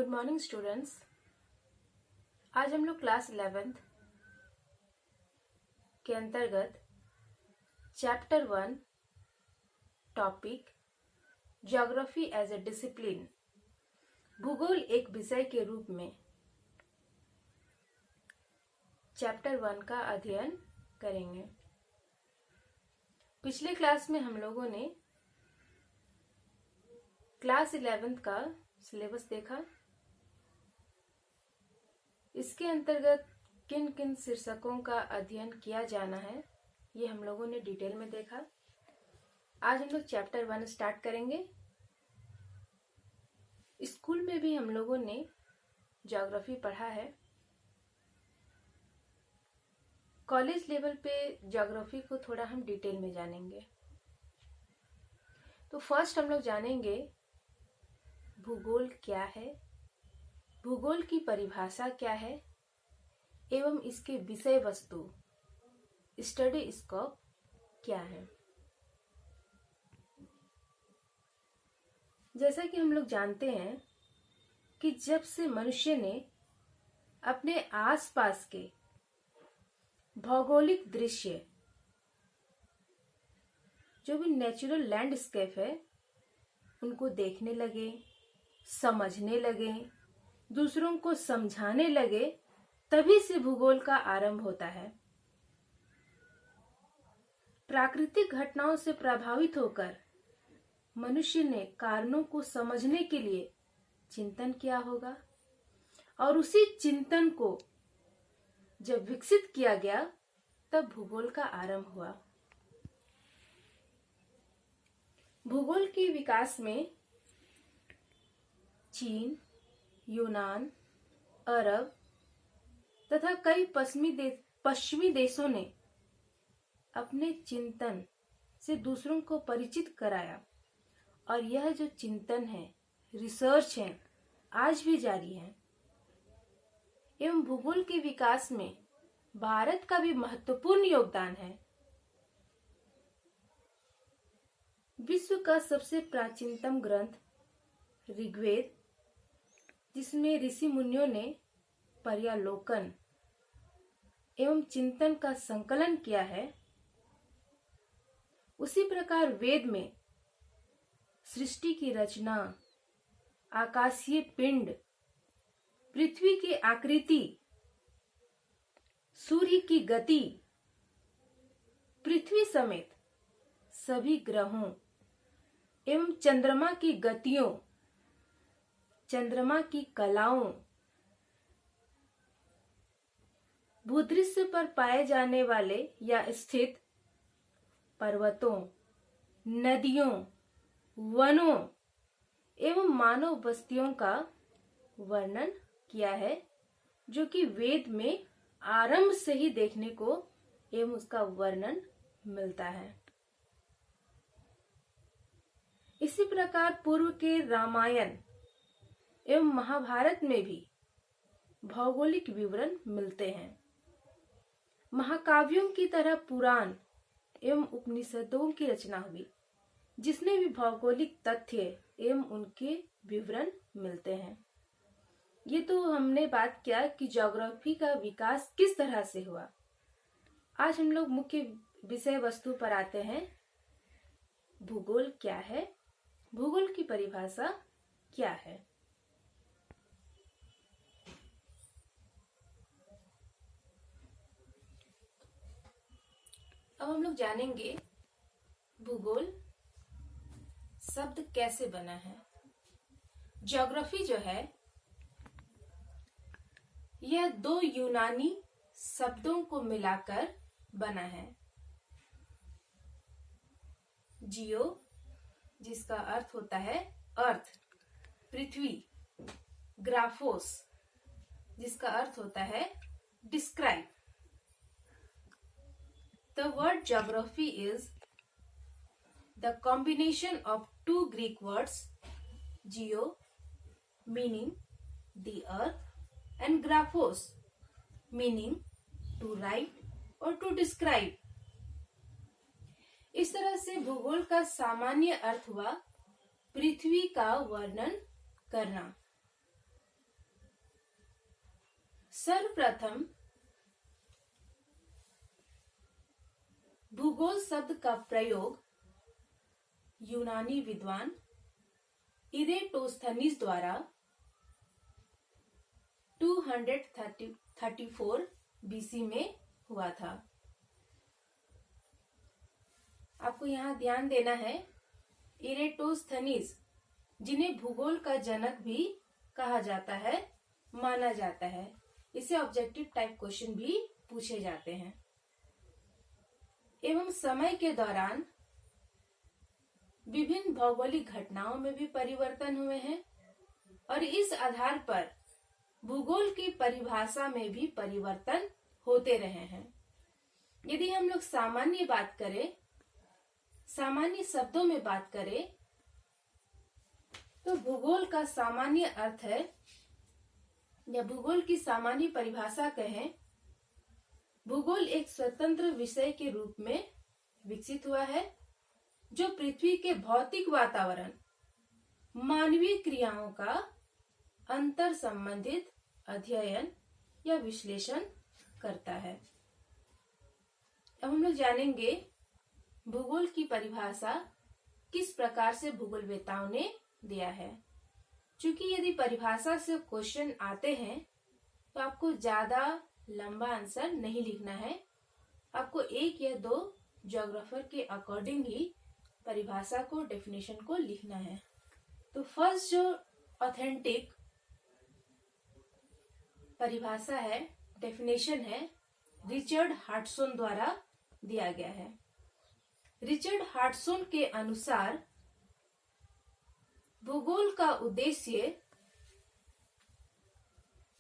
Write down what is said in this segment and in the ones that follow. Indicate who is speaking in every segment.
Speaker 1: Good morning students. आज हम लोग क्लास 11th के अंतर्गत chapter 1 topic geography as a discipline, भूगोल एक विषय के रूप में चैप्टर 1 का अध्ययन करेंगे। पिछले क्लास में हम लोगों ने क्लास 11th का सिलेबस देखा। इसके अंतर्गत किन किन शीर्षकों का अध्ययन किया जाना है ये हम लोगों ने डिटेल में देखा। आज हम लोग चैप्टर 1 स्टार्ट करेंगे। स्कूल में भी हम लोगों ने ज्योग्राफी पढ़ा है। कॉलेज लेवल पे ज्योग्राफी को थोड़ा हम डिटेल में जानेंगे। तो फर्स्ट हम लोग जानेंगे भूगोल क्या है, भूगोल की परिभाषा क्या है एवं इसके विषय वस्तु स्टडी स्कोप क्या है। जैसा कि हम लोग जानते हैं कि जब से मनुष्य ने अपने आसपास के भौगोलिक दृश्य, जो भी नेचुरल लैंडस्केप है, उनको देखने लगे, समझने लगे, दूसरों को समझाने लगे, तभी से भूगोल का आरंभ होता है। प्राकृतिक घटनाओं से प्रभावित होकर मनुष्य ने कारणों को समझने के लिए चिंतन किया होगा और उसी चिंतन को जब विकसित किया गया तब भूगोल का आरंभ हुआ। भूगोल के विकास में चीन, यूनान, अरब तथा कई पश्चिमी देशों ने अपने चिंतन से दूसरों को परिचित कराया और यह जो चिंतन है, रिसर्च है, आज भी जारी है। एवं भूगोल के विकास में भारत का भी महत्वपूर्ण योगदान है। विश्व का सबसे प्राचीनतम ग्रंथ ऋग्वेद, जिसमें ऋषि मुनियों ने पर्यालोकन एवं चिंतन का संकलन किया है, उसी प्रकार वेद में सृष्टि की रचना, आकाशीय पिंड, पृथ्वी की आकृति, सूर्य की गति, पृथ्वी समेत सभी ग्रहों एवं चंद्रमा की गतियों, चंद्रमा की कलाओं, भूदृश्य पर पाए जाने वाले या स्थित पर्वतों, नदियों, वनों एवं मानव बस्तियों का वर्णन किया है, जो कि वेद में आरंभ से ही देखने को एवं उसका वर्णन मिलता है। इसी प्रकार पूर्व के रामायण एवं महाभारत में भी भौगोलिक विवरण मिलते हैं। महाकाव्यों की तरह पुराण एवं उपनिषदों की रचना हुई, जिसमें भी भौगोलिक तथ्य एवं उनके विवरण मिलते हैं। ये तो हमने बात किया कि ज्योग्राफी का विकास किस तरह से हुआ। आज हम लोग मुख्य विषय वस्तु पर आते हैं। भूगोल क्या है, भूगोल की परिभाषा क्या है। अब हम लोग जानेंगे भूगोल शब्द कैसे बना है। ज्योग्राफी जो है यह दो यूनानी शब्दों को मिलाकर बना है। जियो, जिसका अर्थ होता है अर्थ, पृथ्वी, ग्राफोस, जिसका अर्थ होता है describe. The word geography is the combination of two Greek words, geo, meaning the earth, and graphos, meaning to write or to describe. इस तरह से भूगोल का सामान्य अर्थ हुआ पृथ्वी का वर्णन करना। सर्वप्रथम भूगोल शब्द का प्रयोग यूनानी विद्वान इरेटोस्थनीज द्वारा 234 बीसी में हुआ था। आपको यहाँ ध्यान देना है, इरेटोस्थनीज जिन्हें भूगोल का जनक भी कहा जाता है, माना जाता है। इसे ऑब्जेक्टिव टाइप क्वेश्चन भी पूछे जाते हैं। एवं समय के दौरान विभिन्न भौगोलिक घटनाओं में भी परिवर्तन हुए हैं और इस आधार पर भूगोल की परिभाषा में भी परिवर्तन होते रहे हैं। यदि हम लोग सामान्य बात करें, सामान्य शब्दों में बात करें, तो भूगोल का सामान्य अर्थ है, या भूगोल की सामान्य परिभाषा कहें, भूगोल एक स्वतंत्र विषय के रूप में विकसित हुआ है जो पृथ्वी के भौतिक वातावरण, मानवीय क्रियाओं का अंतर संबंधित अध्ययन या विश्लेषण करता है। अब हम लोग जानेंगे भूगोल की परिभाषा किस प्रकार से भूगोलवेताओं ने दिया है। क्योंकि यदि परिभाषा से क्वेश्चन आते हैं तो आपको ज्यादा लंबा आंसर नहीं लिखना है, आपको एक या दो ज्योग्राफर के अकॉर्डिंग ही परिभाषा को, डेफिनेशन को लिखना है। तो फर्स्ट जो ऑथेंटिक परिभाषा है, डेफिनेशन है, रिचर्ड हार्टसोन द्वारा दिया गया है। रिचर्ड हार्टसोन के अनुसार भूगोल का उद्देश्य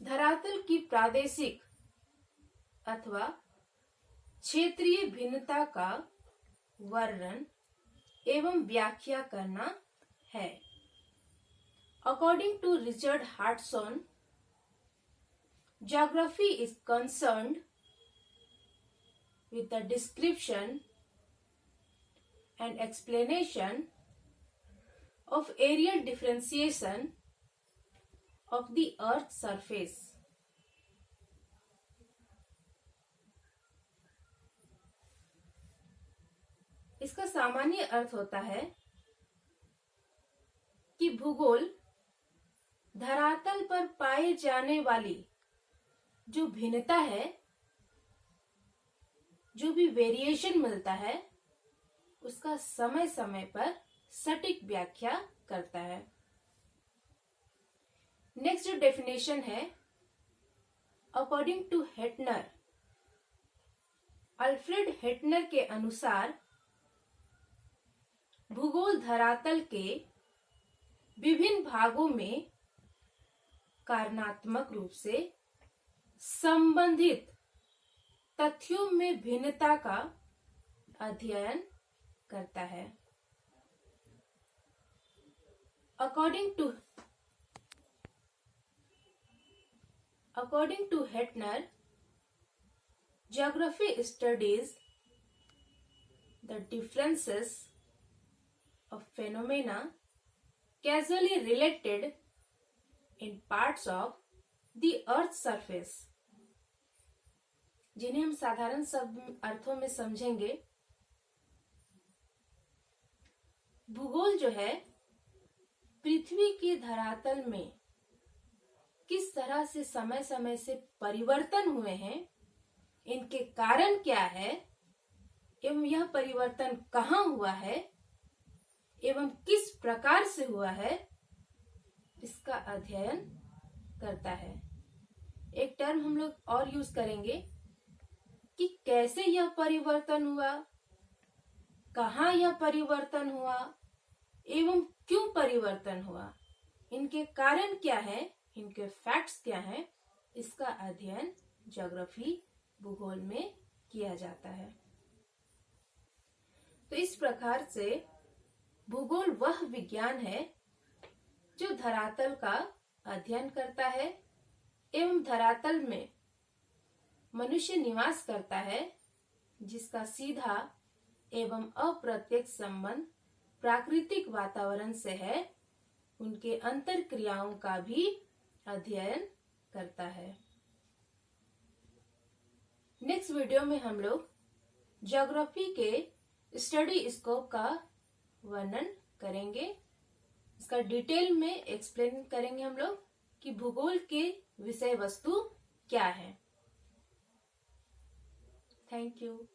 Speaker 1: धरातल की प्रादेशिक अथवा क्षेत्रीय भिन्नता का वर्णन एवं व्याख्या करना है। According to Richard Hartson, geography is concerned with the description and explanation of areal differentiation of the Earth's surface. इसका सामान्य अर्थ होता है कि भूगोल धरातल पर पाए जाने वाली जो भिन्नता है, जो भी वेरिएशन मिलता है, उसका समय समय पर सटीक व्याख्या करता है। नेक्स्ट जो डेफिनेशन है, अकॉर्डिंग टू हेटनर, अल्फ्रेड हेटनर के अनुसार भूगोल धरातल के विभिन्न भागों में कारणात्मक रूप से संबंधित तथ्यों में भिन्नता का अध्ययन करता है। According to Hettner, geography studies the differences of phenomena causally related in parts of the Earth's surface, जिन्हें हम साधारण शब्द अर्थों में समझेंगे। भूगोल जो है पृथ्वी के धरातल में किस तरह से समय समय से परिवर्तन हुए हैं, इनके कारण क्या है, एवं यह परिवर्तन कहाँ हुआ है एवं किस प्रकार से हुआ है, इसका अध्ययन करता है। एक टर्म हम लोग और यूज करेंगे कि कैसे यह परिवर्तन हुआ, कहाँ यह परिवर्तन हुआ एवं क्यों परिवर्तन हुआ, इनके कारण क्या है, इनके फैक्ट्स क्या हैं, इसका अध्ययन ज्योग्राफी भूगोल में किया जाता है। तो इस प्रकार से भूगोल वह विज्ञान है जो धरातल का अध्ययन करता है एवं धरातल में मनुष्य निवास करता है, जिसका सीधा एवं अप्रत्यक्ष संबंध प्राकृतिक वातावरण से है, उनके अंतर क्रियाओं का भी अध्ययन करता है। वीडियो में हम लोग ज्योग्राफी के स्टडी स्कोप का वर्णन करेंगे। इसका डिटेल में एक्सप्लेन करेंगे हम लोग कि भूगोल के विषय वस्तु क्या है। Thank you.